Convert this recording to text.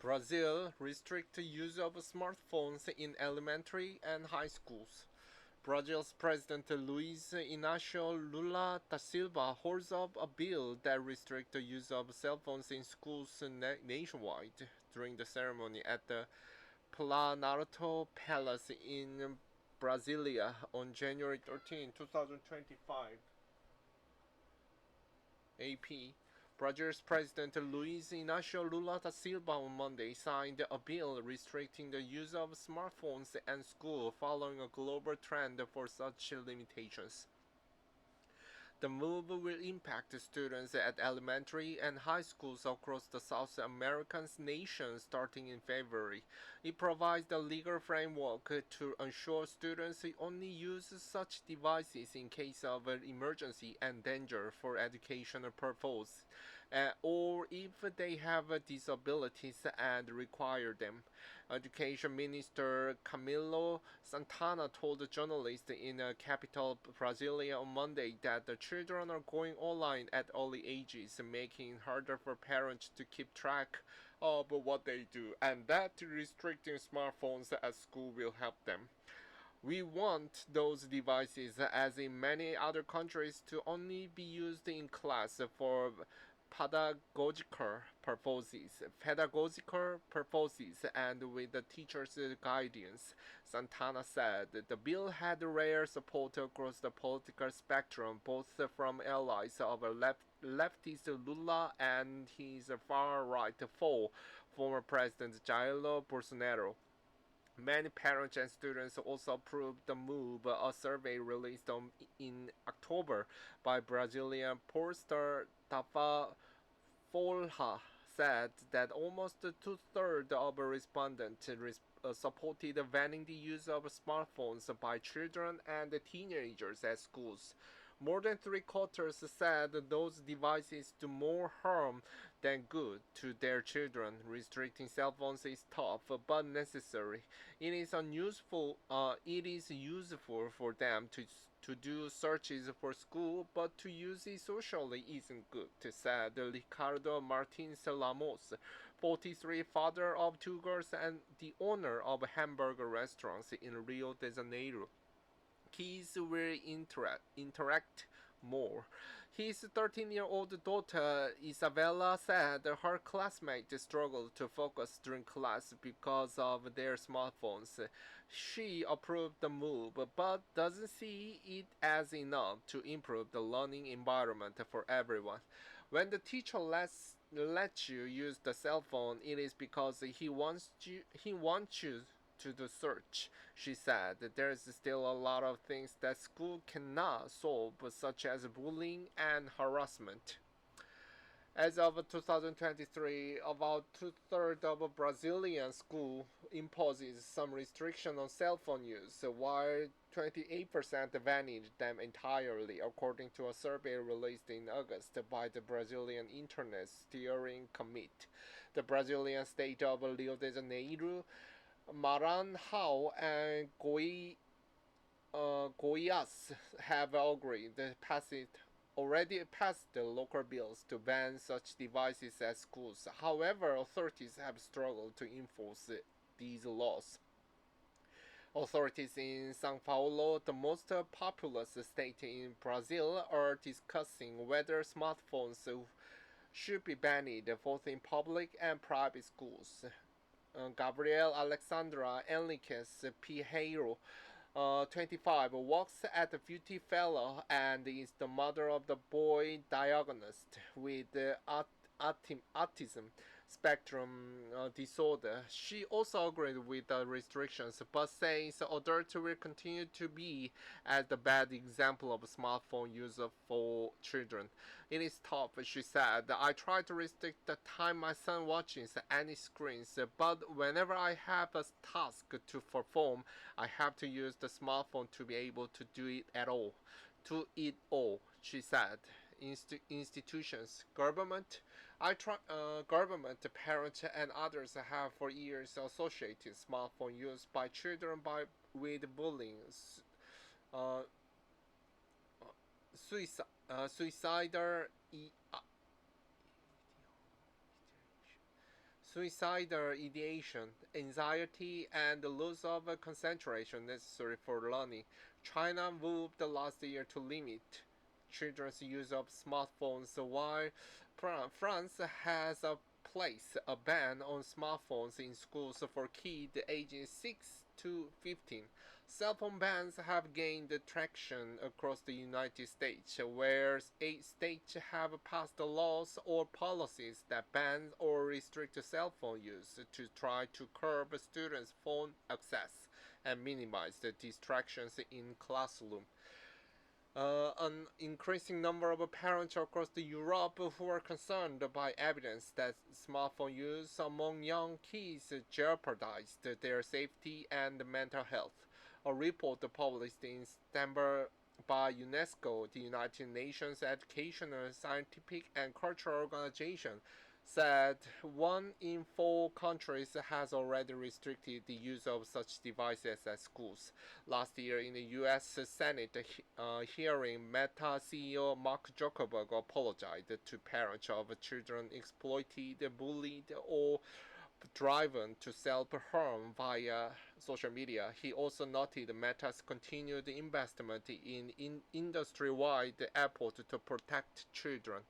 Brazil restricts use of smartphones in elementary and high schools. Brazil's President Luiz Inácio Lula da Silva holds up a bill that restricts the use of cell phones in schools nationwide during the ceremony at the Planalto Palace in Brasilia on January 13, 2025. AP. Brazil's President Luiz Inácio Lula da Silva on Monday signed a bill restricting the use of smartphones at school following a global trend for such limitations. The move will impact students at elementary and high schools across the South American nation starting in February. It provides the legal framework to ensure students only use such devices in case of an emergency and danger for educational purposes, or if they have disabilities and require them. Education Minister Camilo Santana told journalists in capital Brasilia on Monday that the children are going online at early ages, making it harder for parents to keep track of what they do, and that restricting smartphones at school will help them. We want those devices, as in many other countries, to only be used in class for pedagogical purposes and with the teacher's guidance, Santana said. The bill had rare support across the political spectrum, both from allies of leftist Lula and his far-right foe, former President Jair Bolsonaro. Many parents and students also approved the move. A survey released in October by Brazilian pollster Tafa Folha said that almost two-thirds of respondents supported banning the use of smartphones by children and teenagers at schools. More than three-quarters said those devices do more harm than good to their children. Restricting cell phones is tough but necessary. It is useful for them to do searches for school, but to use it socially isn't good, said Ricardo Martins Lamos, 43, father of two girls and the owner of hamburger restaurants in Rio de Janeiro. Kids will interact more. His 13-year-old daughter Isabella said her classmates struggled to focus during class because of their smartphones. She approved the move, but doesn't see it as enough to improve the learning environment for everyone. When the teacher lets you use the cell phone, it is because he wants you to do search, she said. There's still a lot of things that school cannot solve, such as bullying and harassment. As of 2023, about two-thirds of Brazilian schools imposes some restriction on cell phone use, while 28% banned them entirely, according to a survey released in August by the Brazilian Internet Steering Committee. The Brazilian state of Rio de Janeiro, Maranhão and Goiás have already passed the local bills to ban such devices at schools. However, authorities have struggled to enforce these laws. Authorities in São Paulo, the most populous state in Brazil, are discussing whether smartphones should be banned both in public and private schools. Gabriel Alexandra Enriquez Pinheiro, 25, works at the Beauty Fellow and is the mother of the boy diagnosed with autism spectrum disorder. She also agreed with the restrictions, but says adults will continue to be as the bad example of smartphone use for children. It is tough, she said. I try to restrict the time my son watches any screens, but whenever I have a task to perform, I have to use the smartphone to be able to do it at all. To it all, she said. Institutions, government, parents, and others have for years associated smartphone use by children with bullying, suicidal suicidal ideation, anxiety, and the loss of concentration necessary for learning. China moved last year to limit children's use of smartphones, while France has placed a ban on smartphones in schools for kids ages 6 to 15. Cell phone bans have gained traction across the United States, where 8 states have passed laws or policies that ban or restrict cell phone use to try to curb students' phone access and minimize the distractions in classroom. An increasing number of parents across Europe who are concerned by evidence that smartphone use among young kids jeopardized their safety and mental health. A report published in September by UNESCO, the United Nations Educational, Scientific, and Cultural Organization, said 1 in 4 countries has already restricted the use of such devices at schools. Last year, in the U.S. Senate hearing, Meta CEO Mark Zuckerberg apologized to parents of children exploited, bullied, or driven to self-harm via social media. He also noted Meta's continued investment in industry-wide effort to protect children.